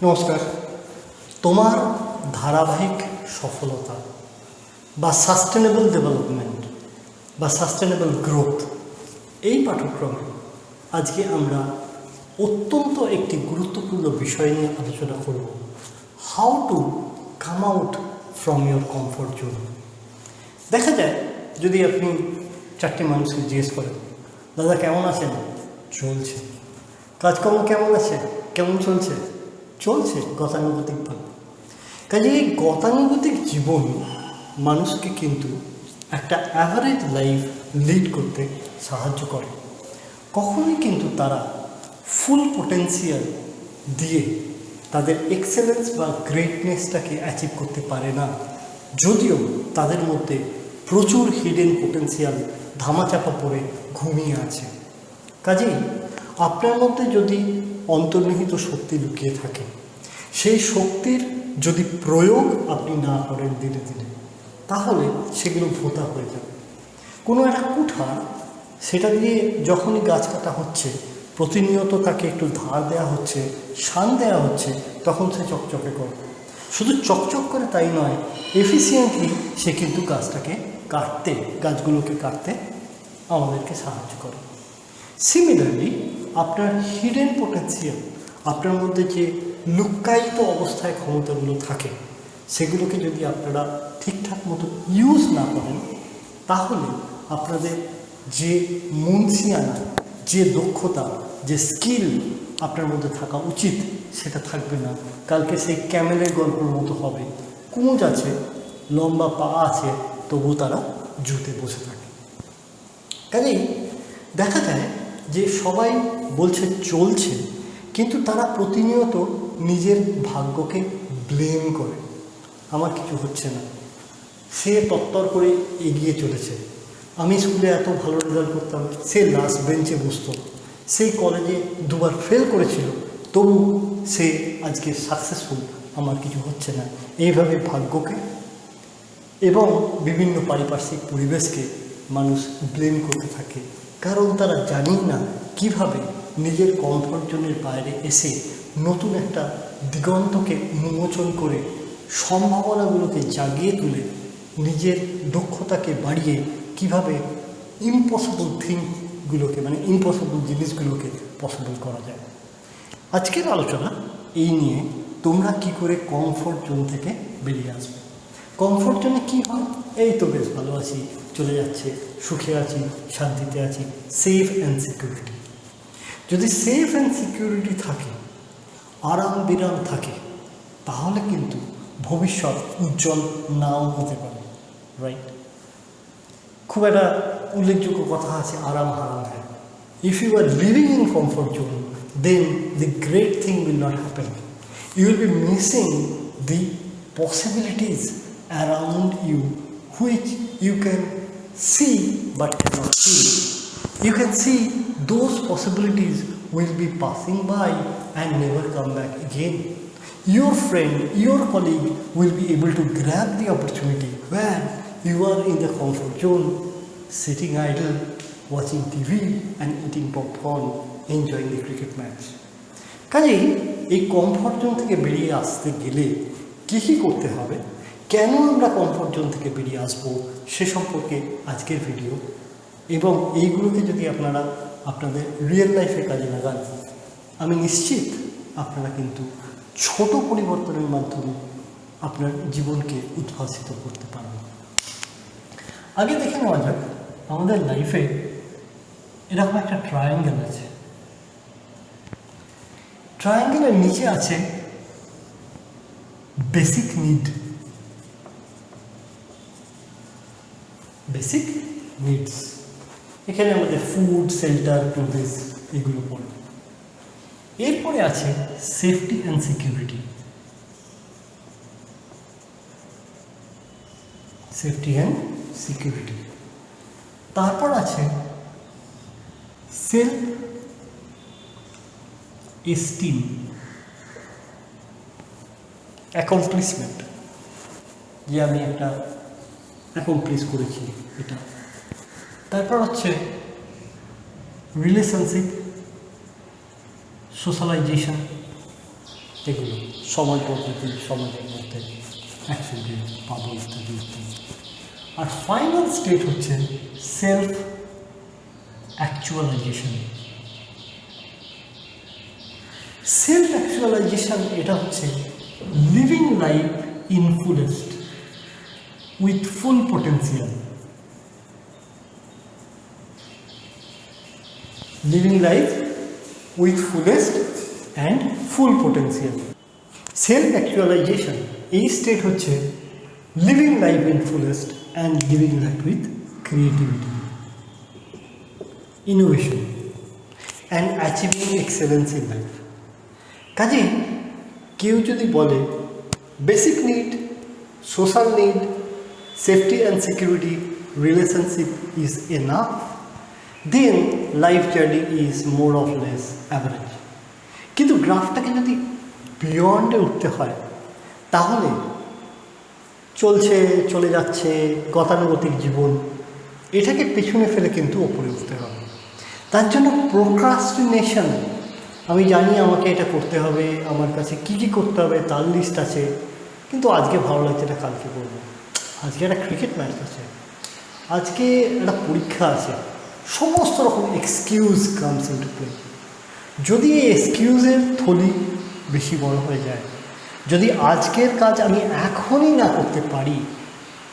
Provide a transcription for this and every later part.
নমস্কার। তোমার ধারাবাহিক সফলতা বা সাস্টেনেবল ডেভেলপমেন্ট বা সাস্টেনেবল গ্রোথ এই পাঠ্যক্রমে আজকে আমরা অত্যন্ত একটি গুরুত্বপূর্ণ বিষয় নিয়ে আলোচনা করব, how to come out from your comfort zone. দেখা যায় যদি আপনি চারটি মানুষকে জিজ্ঞেস করেন, দাদা কেমন আছেন? চলছে। কাজকর্ম কেমন আছে? কেমন চলছে? চলছে গতানুগতিকভাবে। কাজে এই গতানুগতিক জীবন মানুষকে কিন্তু একটা অ্যাভারেজ লাইফ লিড করতে সাহায্য করে। কখনোই কিন্তু তারা ফুল পোটেন্সিয়াল দিয়ে তাদের এক্সেলেন্স বা গ্রেটনেসটাকে অ্যাচিভ করতে পারে না, যদিও তাদের মধ্যে প্রচুর হিডেন পোটেন্সিয়াল ধামাচাপা পড়ে ঘুমিয়ে আছে। কাজেই আপনার মধ্যে যদি অন্তর্নিহিত শক্তি লুকিয়ে থাকে, সেই শক্তির যদি প্রয়োগ আপনি না করেন ধীরে ধীরে, তাহলে সেগুলো ভোঁতা হয়ে যাবে। কোনো একটা কুঠার, সেটা দিয়ে যখনই গাছ কাটা হচ্ছে, প্রতিনিয়ত তাকে একটু ধার দেওয়া হচ্ছে, শান দেওয়া হচ্ছে, তখন সে চকচকে করবে। শুধু চকচক করে তাই নয়, এফিসিয়েন্টলি সে কিন্তু গাছগুলোকে কাটতে আমাদেরকে সাহায্য করে। সিমিলারলি আপনার হিডেন পোটেন্সিয়াল, আপনার মধ্যে যে লুক্কায়িত অবস্থায় ক্ষমতাগুলো থাকে, সেগুলোকে যদি আপনারা ঠিকঠাক মতো ইউজ না করেন, তাহলে আপনাদের যে মুনসিয়ানা, যে দক্ষতা, যে স্কিল আপনার মধ্যে থাকা উচিত, সেটা থাকবে না। কালকে সেই ক্যামেলের গল্পের মতো হবে, কুঁজ আছে, লম্বা পা আছে, তবু তারা জুতে বসে থাকে। কাজেই দেখা যায় যে সবাই বলছে চলছে, কিন্তু তারা প্রতিনিয়ত নিজের ভাগ্যকে ব্লেম করে, আমার কিছু হচ্ছে না, সে তত্তর করে এগিয়ে চলেছে, আমি স্কুলে এত ভালো রেজাল্ট করতাম, সে লাস্ট বেঞ্চে বসত, সেই কলেজে দুবার ফেল করেছিল, তবু সে আজকে সাকসেসফুল, আমার কিছু হচ্ছে না। এইভাবে ভাগ্যকে এবং বিভিন্ন পারিপার্শ্বিক পরিবেশকে মানুষ ব্লেম করতে থাকে, কারণ তারা জানেই না কিভাবে নিজের কমফর্ট জোনের বাইরে এসে নতুন একটা দিগন্তকে উন্মোচন করে সম্ভাবনাগুলোকে জাগিয়ে তুলে নিজের দক্ষতাকে বাড়িয়ে কিভাবে ইম্পসিবল জিনিসগুলোকে পসিবল করা যায়। আজকের আলোচনা এই নিয়ে, তোমরা কি করে কমফর্ট জোন থেকে বেরিয়ে আসবে। কমফর্ট জোনে কী হয়? এই তো বেশ ভালো আছি, চলে যাচ্ছে, সুখে আছি, শান্তিতে আছি, সেফ অ্যান্ড সিকিউরিটি। যদি সেফ অ্যান্ড সিকিউরিটি থাকে, আরাম বিরাম থাকে, তাহলে কিন্তু ভবিষ্যৎ উজ্জ্বল নাও হতে পারে, রাইট? খুব একটা উল্লেখযোগ্য কথা আছে, আরাম হারাম হয়। If you are living in comfort zone, then the great thing will not happen. You will be missing the possibilities around you which you can see but cannot feel. You can see those possibilities will be passing by and never come back again. Your friend, your colleague will be able to grab the opportunity where you are in the comfort zone, sitting idle, watching TV and eating popcorn, enjoying the cricket match. কাজেই এই comfort zone থেকে বেরিয়ে আসতে গেলে কী কী করতে হবে, কেন আমরা কমফর্ট জোন থেকে বেরিয়ে আসবো, সে সম্পর্কে আজকের ভিডিও। এবং এইগুলোকে যদি আপনারা আপনাদের রিয়েল লাইফে কাজে লাগান, আমি নিশ্চিত আপনারা কিন্তু ছোট পরিবর্তনের মাধ্যমে আপনার জীবনকে উদ্ভাসিত করতে পারবেন। আগে দেখে নেওয়া যাক, আমাদের লাইফে এরকম একটা ট্রায়াঙ্গেল আছে। ট্রায়াঙ্গেলের নিচে আছে বেসিক নিডস। এখানে আমাদের ফুড, শেল্টার, ক্লোথেস এগুলো পড়ে। এরপরে আছে সেফটি অ্যান্ড সিকিউরিটি। তারপর আছে সেলফ এস্টিম, অ্যাকমপ্লিশমেন্ট, যে আমি একটা অ্যাকমপ্লিশ করেছি এটা। তারপর হচ্ছে রিলেশনশিপ, সোশ্যালাইজেশন, এগুলো সময় পদ্ধতি, সমাজের মধ্যে অ্যাকচুয়ালি পাবো ইত্যাদি ইত্যাদি। আর ফাইনাল স্টেট হচ্ছে সেলফ অ্যাকচুয়ালাইজেশন। সেলফ অ্যাকচুয়ালাইজেশন এটা হচ্ছে living life in fullest with full potential. Living life with fullest and full potential. Self actualisation এই স্টেট হচ্ছে living life in fullest and living life with creativity, innovation and achieving excellence in life. কাজে কেউ যদি বলে basic need, social need, safety and security, relationship is enough, then life journey is more of less average. কিন্তু গ্রাফটাকে যদি বিয়ন্ডে উঠতে হয় তাহলে চলে যাচ্ছে গতানুগতিক জীবন, এটাকে পেছনে ফেলে কিন্তু ওপরে উঠতে হবে। তার জন্য প্রোক্রাস্টিনেশন, আমি জানি আমাকে এটা করতে হবে, আমার কাছে কী কী করতে হবে তার লিস্ট আছে, কিন্তু আজকে ভালো লাগছে এটা কালকে করবো, আজকে একটা ক্রিকেট ম্যাচ আছে, আজকে একটা পরীক্ষা আছে, সমস্ত রকম এক্সকিউজ কামস ইনটু প্লে। যদি এই এক্সকিউজের থলি বেশি বড় হয়ে যায়, যদি আজকের কাজ আমি এখনই না করতে পারি,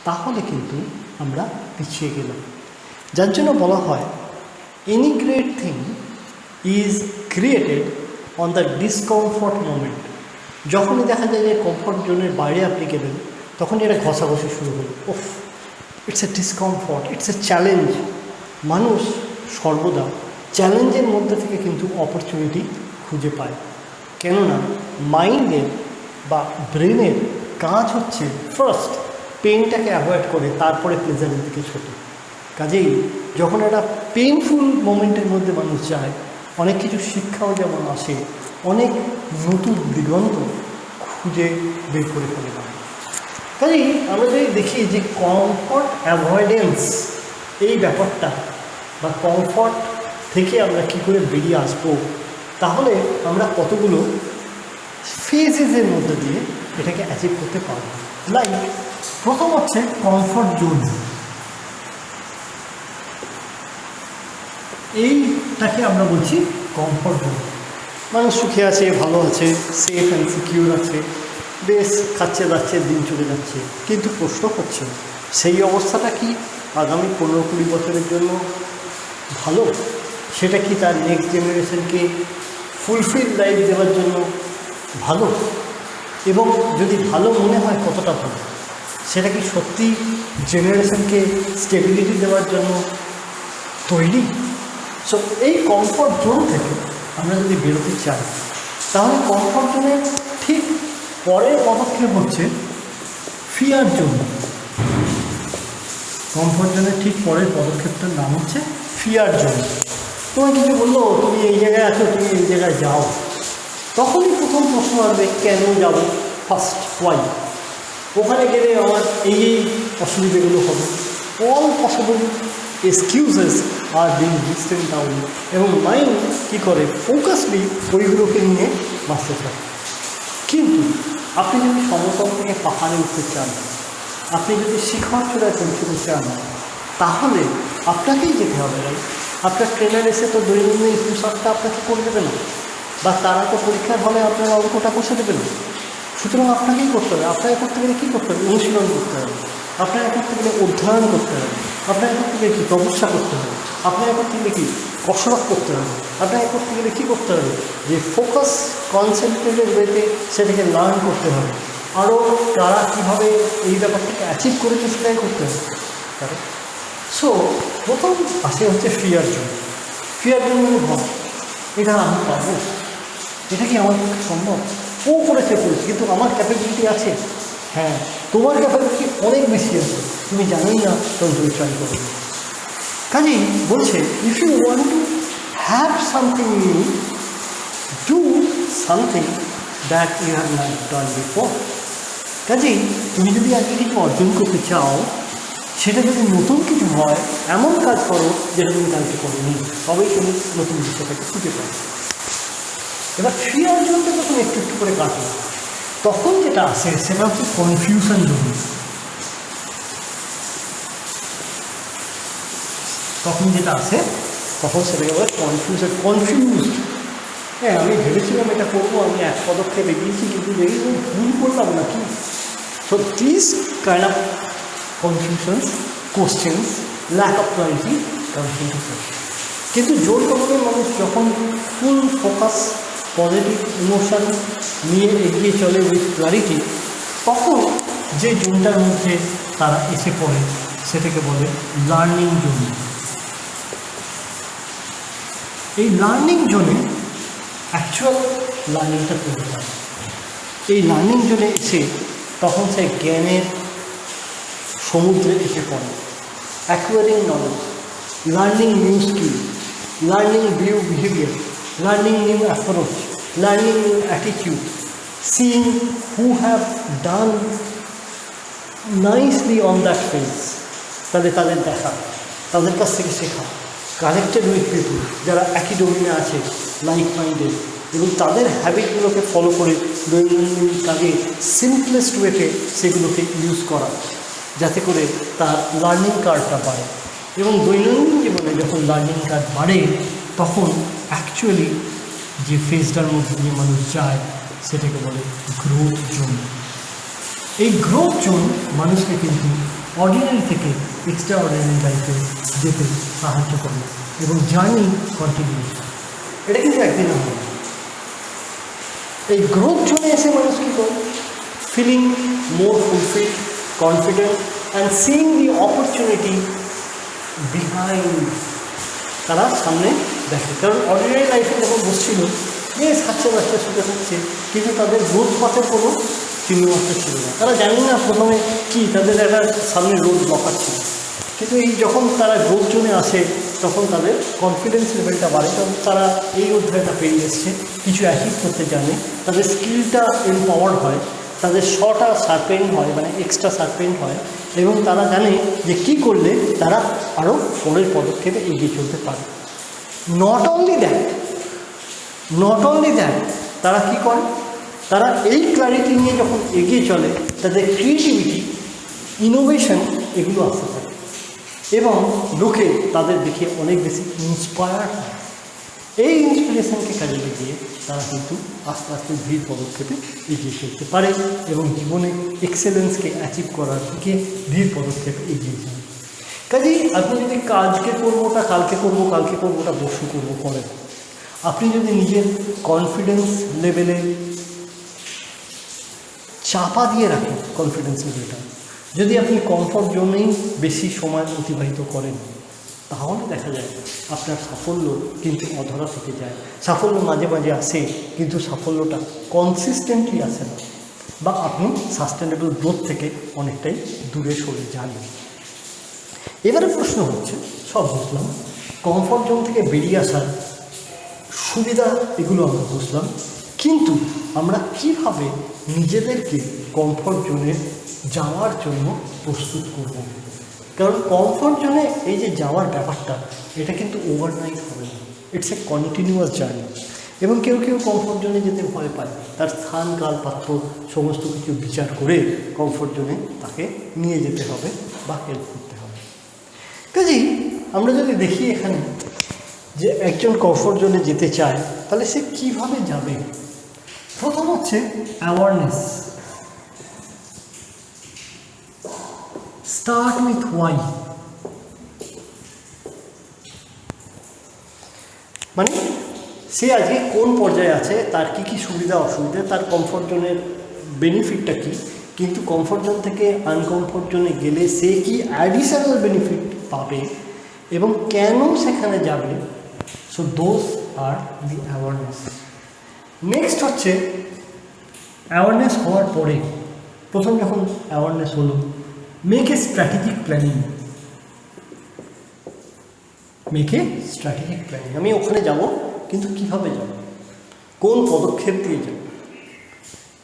তাহলে কিন্তু আমরা পিছিয়ে গেলাম। যার জন্য বলা হয় any great thing is created on the discomfort moment. যখনই দেখা যায় যে কমফর্ট জোনের বাইরে আপনি গেলেন, তখন এটা ঘষাঘষি শুরু হলো, ওফ it's a discomfort, it's a challenge. মানুষ সর্বদা চ্যালেঞ্জের মধ্যে থেকে কিন্তু অপরচুনিটি খুঁজে পায়, কেননা মাইন্ডের বা ব্রেনের কাজ হচ্ছে ফার্স্ট পেনটাকে অ্যাভয়েড করে তারপরে প্লেজারের দিকে ছোটে। কাজেই যখন একটা পেইনফুল মোমেন্টের মধ্যে মানুষ যায়, অনেক কিছু শিক্ষাও যেমন আসে, অনেক নতুন দিগন্ত খুঁজে বের করে ফেলে না। কাজেই আমরা যদি দেখি যে কমফর্ট অ্যাভয়েডেন্স এই ব্যাপারটা বা কমফর্ট থেকে আমরা কী করে বেরিয়ে আসবো, তাহলে আমরা কতগুলো ফেজেসের মধ্যে দিয়ে এটাকে অ্যাচিভ করতে পারবো। লাইক প্রথম হচ্ছে কমফর্ট জোন। এইটাকে আমরা বলছি কমফর্ট জোন। মানুষ সুখে আছে, ভালো আছে, সেফ অ্যান্ড সিকিউর আছে, বেশ খাচ্ছে দাচ্ছে, দিন চলে যাচ্ছে। কিন্তু প্রশ্ন হচ্ছে সেই অবস্থাটা কি আগামী 15-20 বছরের জন্য ভালো? সেটা কি তার নেক্সট জেনারেশনকে ফুলফিল লাইফ দেওয়ার জন্য ভালো? এবং যদি ভালো মনে হয় কতটা ভালো, সেটা কি সত্যি জেনারেশনকে স্টেবিলিটি দেওয়ার জন্য তৈরি? সো এই কমফর্ট জোন থেকে আমরা যদি বেরোতে চাই, তাহলে কমফর্ট জোনের ঠিক পরের পদক্ষেপ হচ্ছে ফিয়ার জোন। কমফর্ট জোনের ঠিক পরের পদক্ষেপটার নাম হচ্ছে ফিয়ার জোন। তোমার কিছু বললো, তুমি এই জায়গায় আছো, তুমি এই জায়গায় যাও, তখনই প্রথম প্রশ্ন আসবে কেন যাব, ফার্স্ট ওয়াই। ওখানে গেলে আমার এই অসুবিধাগুলো হবে, all possible excuses are being listen down, এবং মাইন্ড কী করে ফোকাসলি ওইগুলোকে নিয়ে বাঁচতে চায়। কিন্তু আপনি যদি সমতল থেকে পাহাড়ে উঠতে চান, আপনি যদি শিখর চূড়ায় পৌঁছতে চান, তাহলে আপনাকেই যেতে হবে। আপনার ট্রেনার এসে তো দৈনন্দিন পোশাকটা আপনাকে করে দেবে না, বা তারা তো পরীক্ষার হলে আপনার অঙ্কটা কষে দেবে না। সুতরাং আপনাকেই করতে হবে। আপনাকে করতে গেলে কী করতে হবে? অনুশীলন করতে হবে। আপনাকে করতে গেলে অধ্যয়ন করতে হবে। আপনাকে করতে গেলে কী তপস্যা করতে হবে। আপনাকে করতে গেলে কী কসরত করতে হবে। আপনাকে করতে গেলে কী করতে হবে? যে ফোকাস কনসেন্ট্রেটেড ওয়েতে সেটাকে লার্ন করতে হবে। আরও তারা কীভাবে এই ব্যাপারটাকে অ্যাচিভ করেছে সেটাই করতে হবে। সো প্রথম আসে হচ্ছে ফিয়ার জোন। ফিয়ার জোন মানে ভয়, এটা আমি পাবো, এটা কি আমার পক্ষে সম্ভব? ও করেছে, কিন্তু আমার ক্যাপাবিলিটি আছে। হ্যাঁ, তোমার ক্যাপাবিলিটি অনেক বেশি আছে, তুমি জানোই না, তখন তুমি ট্রাই করবে। কাজেই বলছে if you want to have something new, do something that you have not done before. কাজেই তুমি যদি আজকে কিছু অর্জন করতে চাও, সেটা যদি নতুন কিছু হয়, এমন কাজ করো যেটা তুমি কালকে করোনি, তবেই তুমি নতুন বিষয়টাকে খুঁজে পাবে। এবার 3 অঞ্চলকে যখন একটু একটু করে কাটে তখন যেটা আসে সেটা হচ্ছে কনফিউশন জোন। তখন যেটা আসে তখন সেটাকে বলে কনফিউজড। হ্যাঁ, আমি ভেবেছিলাম এটা করবো, আমি এক পদক্ষেপ এগিয়েছি, কিন্তু দেখি ভুল করলাম না কি। So this kind of confusions, questions, lack of clarity comes into play. কিন্তু জোর কমানোর মানুষ যখন ফুল ফোকাস, পজিটিভ ইমোশন নিয়ে এগিয়ে চলে উইথ ক্লারিটি, তখন যে জোনটার মধ্যে তারা এসে পড়ে সেটাকে বলে লার্নিং জোন। এই লার্নিং জোনে অ্যাকচুয়াল লার্নিংটা তৈরি হয়। এই লার্নিং জোনে এসে তখন সে জ্ঞানের সমুদ্রে এসে পড়ে, acquiring knowledge, learning new skill, learning new behaviour, learning new approach, learning new attitude, seeing who have done nicely on that phase, তাদের দেখা, তাদের কাছ থেকে শেখা, কানেক্টেড উইথ পিপুল যারা একই ডোমেনে আছে, লাইক মাইন্ডেড, এবং তাদের হ্যাবিটগুলোকে ফলো করে দৈনন্দিন কাজে সিম্পলেস্ট ওয়েতে সেগুলোকে ইউজ করা, যাতে করে তার লার্নিং কার্ভটা বাড়ে। এবং দৈনন্দিন জীবনে যখন লার্নিং কার্ভ বাড়ে তখন অ্যাকচুয়ালি যে ফেজটার মধ্যে দিয়ে মানুষ যায় সেটাকে বলে গ্রোথ জোন। এই গ্রোথ জোন মানুষকে কিন্তু অর্ডিনারি থেকে এক্সট্রা অর্ডিনারি লাইফে যেতে সাহায্য করে এবং জার্নি কন্টিনিউ। এটা কিন্তু একদিন হবে। এই গ্রোথ জোনে এসে মানুষ কী করে? Feeling more fulfil, confident and seeing the opportunity behind. তারা সামনে দেখে, কারণ অর্ডিনারি লাইফে যখন বসছিল বেশ খাচ্ছে বাচ্চা শুতে থাকছে, কিন্তু তাদের গ্রোথ পথের কোনো চিহ্নমাত্র ছিল না। তারা জানি না প্রথমে কি তাদের একটা সামনে রোড ব্লকার ছিল, কিন্তু এই যখন তারা গ্রোথ জোনে আসে তখন তাদের কনফিডেন্স লেভেলটা বাড়ে, কারণ তারা এই অধ্যায়টা পেরিয়ে এসছে, কিছু অ্যাচিভ করতে জানে, তাদের স্কিলটা এমপাওয়ার্ড হয়, তাদের শটা শার্পেন হয়, মানে এক্সট্রা শার্পেন হয়, এবং তারা জানে যে কী করলে তারা আরও পরের পদক্ষেপে এগিয়ে চলতে পারে। নট অনলি দ্যাট, তারা কী করে? তারা এই ক্লারিটি নিয়ে যখন এগিয়ে চলে তাদের ক্রিয়েটিভিটি, ইনোভেশন এগুলো আসতে থাকে এবং লোকে তাদের দেখে অনেক বেশি ইন্সপায়ার হয়। এই ইন্সপিরেশনকে কাজে লাগিয়ে তারা কিন্তু আস্তে আস্তে ধীর পদক্ষেপে এগিয়ে চলতে পারে এবং জীবনে এক্সেলেন্সকে অ্যাচিভ করার দিকে ধীর পদক্ষেপে এগিয়ে যায়। কাজেই আপনি যদি কালকে করবোটা পরশু করবো করেন, আপনি যদি নিজের কনফিডেন্স লেভেলে চাপা দিয়ে রাখেন, কনফিডেন্স লেভেলটা যদি আপনি কমফর্ট জোনেই বেশি সময় অতিবাহিত করেন, তাহলে দেখা যায় আপনার সাফল্য কিন্তু অধরা থেকে যায়। সাফল্য মাঝে মাঝে আসে, কিন্তু সাফল্যটা কনসিস্টেন্টলি আসে না, বা আপনি সাস্টেনেবল গ্রোথ থেকে অনেকটাই দূরে সরে যান। এবারে প্রশ্ন হচ্ছে, সব বুঝলাম, কমফর্ট জোন থেকে বেরিয়ে আসার সুবিধা এগুলো আমরা বুঝলাম, কিন্তু আমরা কিভাবে নিজেদেরকে কমফর্ট জোনে যাওয়ার জন্য প্রস্তুত করব? কারণ কমফর্ট জোনে এই যে যাওয়ার ব্যাপারটা, এটা কিন্তু ওভারনাইট হবে না, ইটস এ কন্টিনিউয়াস জার্নি। এবং কেউ কমফর্ট জোনে যেতে ভয় পায়, তার স্থান, কাল, পাত্র সমস্ত কিছু বিচার করে কমফর্ট জোনে তাকে নিয়ে যেতে হবে বা হেল্প করতে হবে। কাজেই আমরা যদি দেখি এখানে যে একজন কমফর্ট জোনে যেতে চায়, তাহলে সে কীভাবে যাবে? প্রথম হচ্ছে অ্যাওয়ারনেস। স্টার্ট উইথ ওয়াই, মানে সে আজকে কোন পর্যায়ে আছে, তার কী কী সুবিধা অসুবিধা, তার কমফর্ট জোনের বেনিফিটটা কী, কিন্তু কমফর্ট জোন থেকে আনকমফর্ট জোনে গেলে সে কি অ্যাডিশনাল বেনিফিট পাবে এবং কেন সেখানে যাবে। So those are the awareness. Next হচ্ছে অ্যাওয়ারনেস হওয়ার পরে, প্রথম যখন অ্যাওয়ারনেস হলো, মেক এ স্ট্র্যাটেজিক প্ল্যানিং। আমি ওখানে যাব, কিন্তু কিভাবে যাব, কোন পদক্ষেপ দিয়ে যাব।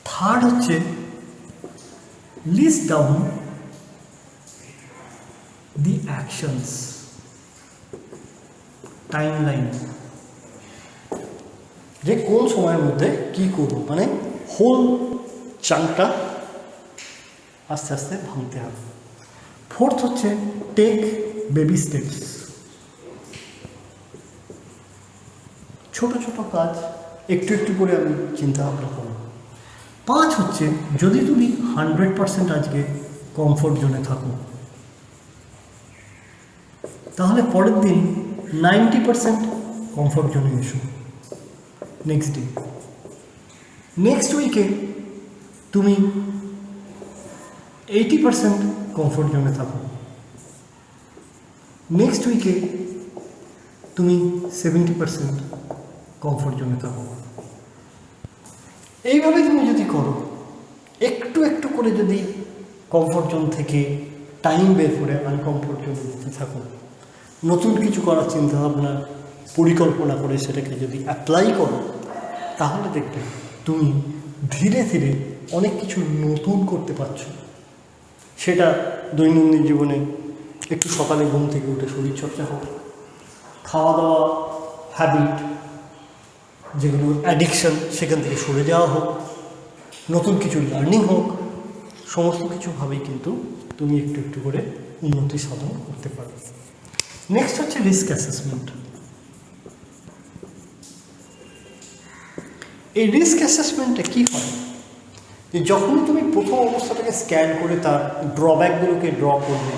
থার্ড হচ্ছে list down the actions, timeline, যে কোন সময়ের মধ্যে কি করব, মানে হোল চাংটা আস্তে আস্তে ভাঙতে হবে। ফোর্থ হচ্ছে টেক বেবি স্টেপস, ছোট ছোট কাজ একটু একটু করে আমি চিন্তা ভাবনা করব। 5 হচ্ছে যদি তুমি 100% আজকে কমফোর্ট জোনে থাকো, তাহলে পরের দিন 90% কমফোর্ট জোনে এসো। নেক্সট ডে, নেক্সট উইকে তুমি 80% কমফোর্ট জোনে থাকো, নেক্সট উইকে তুমি 70% কমফোর্ট জোনে থাকো। এইভাবে তুমি যদি করো, একটু একটু করে যদি কমফোর্ট জোন থেকে টাইম বের করে আনকমফোর্ট জোনে যেতে থাকো, নতুন কিছু করার চিন্তাভাবনা পরিকল্পনা করে সেটাকে যদি অ্যাপ্লাই করো, তাহলে দেখবে তুমি ধীরে ধীরে অনেক কিছু নতুন করতে পারছো। সেটা দৈনন্দিন জীবনে একটু সকালে ঘুম থেকে উঠে শরীরচর্চা হোক, খাওয়া দাওয়া হ্যাবিট যেগুলো অ্যাডিকশন সেখান থেকে সরে যাওয়া হোক, নতুন কিছু লার্নিং হোক, সমস্ত কিছুভাবেই কিন্তু তুমি একটু একটু করে উন্নতি সাধন করতে পারো। নেক্সট হচ্ছে রিস্ক অ্যাসেসমেন্ট। এই রিস্ক অ্যাসেসমেন্টে কী হয়, যে যখনই তুমি প্রথম অবস্থাটাকে স্ক্যান করে তার ড্রব্যাকগুলোকে ড্র করবে,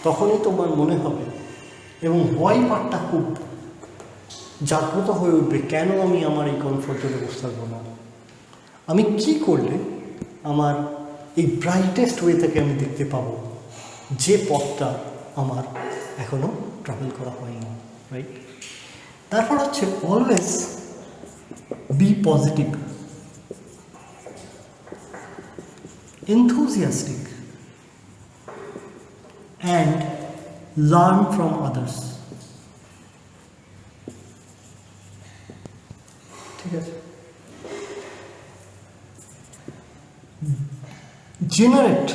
তখনই তোমার মনে হবে এবং হোয়াই পার্টটা খুব জাগ্রত হয়ে উঠবে, কেন আমি আমার এই কমফোর্ট জোনে বসে থাকবো না, আমি কি করলে আমার এই ব্রাইটেস্ট ওয়ে থেকে আমি দেখতে পাবো যে পথটা আমার এখনও ট্রাভেল করা হয়নি, রাইট? তারপর হচ্ছে always be positive, enthusiastic and learn from others. ঠিক আছে? Generate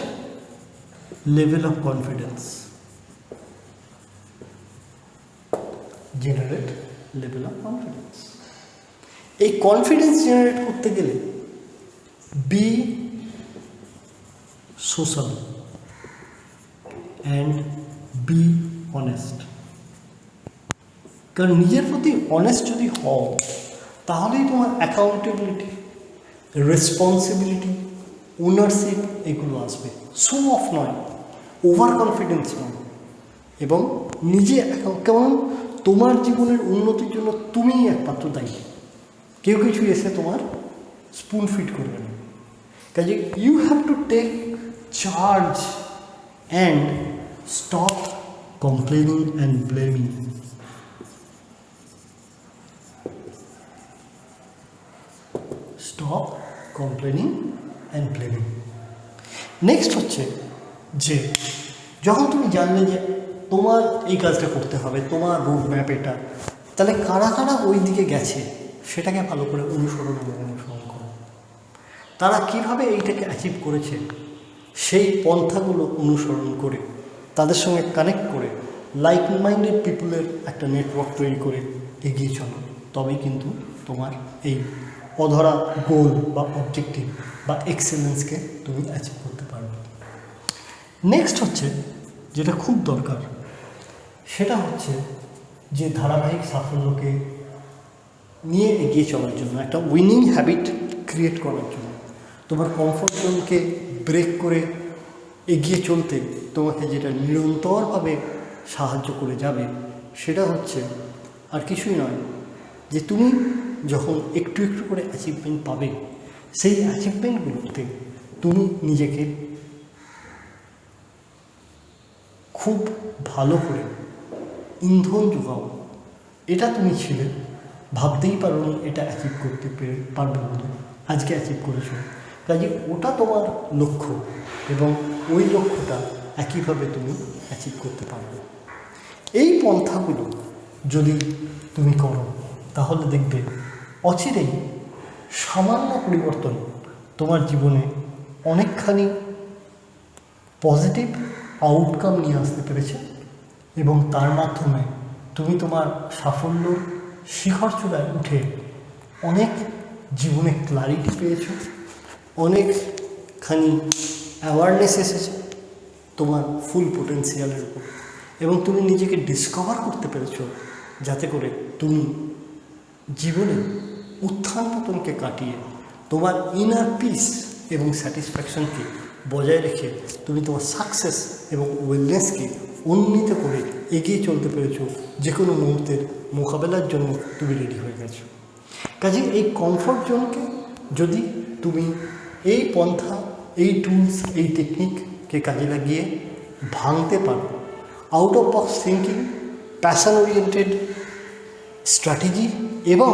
level of confidence. Generate level of confidence. এই কনফিডেন্স জেনারেট করতে গেলে B social and be honest, কারণ নিজের প্রতি অনেস্ট যদি হও, তাহলেই তোমার অ্যাকাউন্টেবিলিটি, রেসপন্সিবিলিটি, ওনারশিপ এগুলো আসবে। শো অফ নয়, ওভার কনফিডেন্স নয়, এবং নিজে কেমন তোমার জীবনের উন্নতির জন্য তুমিই একমাত্র দায়ী, কেউ কিছু এসে তোমার স্পুন ফিট করবে না। কাজে you have to take charge and stop complaining and blaming. Stop complaining and blaming. Next হচ্ছে যে যখন তুমি জানলে যে তোমার এই কাজটা করতে হবে, তোমার রোড ম্যাপ এটা, তাহলে কারা কারা ওই দিকে গেছে সেটাকে ভালো করে অনুসরণ করো। তারা কীভাবে এইটাকে অ্যাচিভ করেছে সেই পন্থাগুলো অনুসরণ করে, তাদের সঙ্গে কানেক্ট করে, লাইক মাইন্ডেড পিপুলের একটা নেটওয়ার্ক তৈরি করে এগিয়ে চলো, তবেই কিন্তু তোমার এই অধরা গোল বা অবজেক্টিভ বা এক্সেলেন্সকে তুমি অ্যাচিভ করতে পারবে। নেক্সট হচ্ছে যেটা খুব দরকার, সেটা হচ্ছে যে ধারাবাহিক সাফল্যকে নিয়ে এগিয়ে চলার জন্য, একটা উইনিং হ্যাবিট ক্রিয়েট করার জন্য, তোমার কমফোর্ট জোনকে ব্রেক করে এগিয়ে চলতে তোমাকে যেটা নিরন্তরভাবে সাহায্য করে যাবে, সেটা হচ্ছে আর কিছুই নয়, যে তুমি যখন একটু একটু করে অ্যাচিভমেন্ট পাবে, সেই অ্যাচিভমেন্টগুলোতে তুমি নিজেকে খুব ভালো করে ইন্ধন যোগাও। এটা তুমি ছিলে, ভাবতেই পারো নি এটা অ্যাচিভ করতে পারবে বলে, আজকে অ্যাচিভ করেছো। কাজে ওটা তোমার লক্ষ্য, এবং ওই লক্ষ্যটা একইভাবে তুমি অ্যাচিভ করতে পারবে। এই পন্থাগুলো যদি তুমি করো, তাহলে দেখবে অচিরেই সামান্য পরিবর্তন তোমার জীবনে অনেকখানি পজিটিভ আউটকাম নিয়ে আসতে পেরেছে, এবং তার মাধ্যমে তুমি তোমার সাফল্যর শিখর চূড়ায় উঠে অনেক জীবনে ক্লারিটি পেয়েছো, অনেকখানি অ্যাওয়ারনেস এসেছে তোমার ফুল পোটেন্সিয়ালের উপর, এবং তুমি নিজেকে ডিসকভার করতে পেরেছো, যাতে করে তুমি জীবনে উত্থান পতনকে কাটিয়ে তোমার ইনার পিস এবং স্যাটিসফ্যাকশনকে বজায় রেখে তুমি তোমার সাকসেস এবং ওয়েলনেসকে উন্নীত করে এগিয়ে চলতে পেরেছো। যে কোনো মুহূর্তের মোকাবেলার জন্য তুমি রেডি হয়ে গেছো। কাজে এই কমফর্ট জোনকে যদি তুমি এই পন্থা, এই টুলস, এই টেকনিককে কাজে লাগিয়ে ভাঙতে পারো, out of box thinking, passion oriented strategy এবং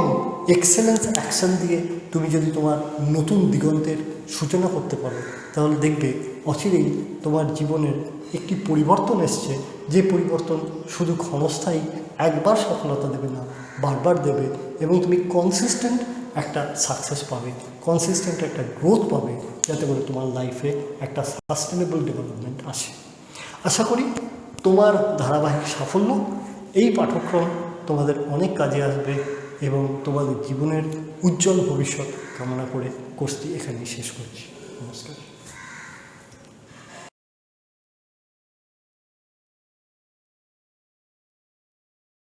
এক্সেলেন্স অ্যাকশন দিয়ে তুমি যদি তোমার নতুন দিগন্তের সূচনা করতে পারো, তাহলে দেখবে অচিরেই তোমার জীবনের একটি পরিবর্তন এসছে, যে পরিবর্তন শুধু ক্ষণস্থায়ী একবার সফলতা দেবে না, বারবার দেবে, এবং তুমি কনসিস্টেন্ট একটা সাকসেস পাবে, কনসিস্টেন্ট একটা গ্রোথ পাবে, যাতে করে তোমার লাইফে একটা সাস্টেনেবল ডেভেলপমেন্ট আসে। আশা করি তোমার ধারাবাহিক সাফল্য এই পাঠ্যক্রম তোমাদের অনেক কাজে আসবে, এবং তোমাদের জীবনের উজ্জ্বল ভবিষ্যৎ কামনা করে কোর্সটি এখানেই শেষ করছি। নমস্কার।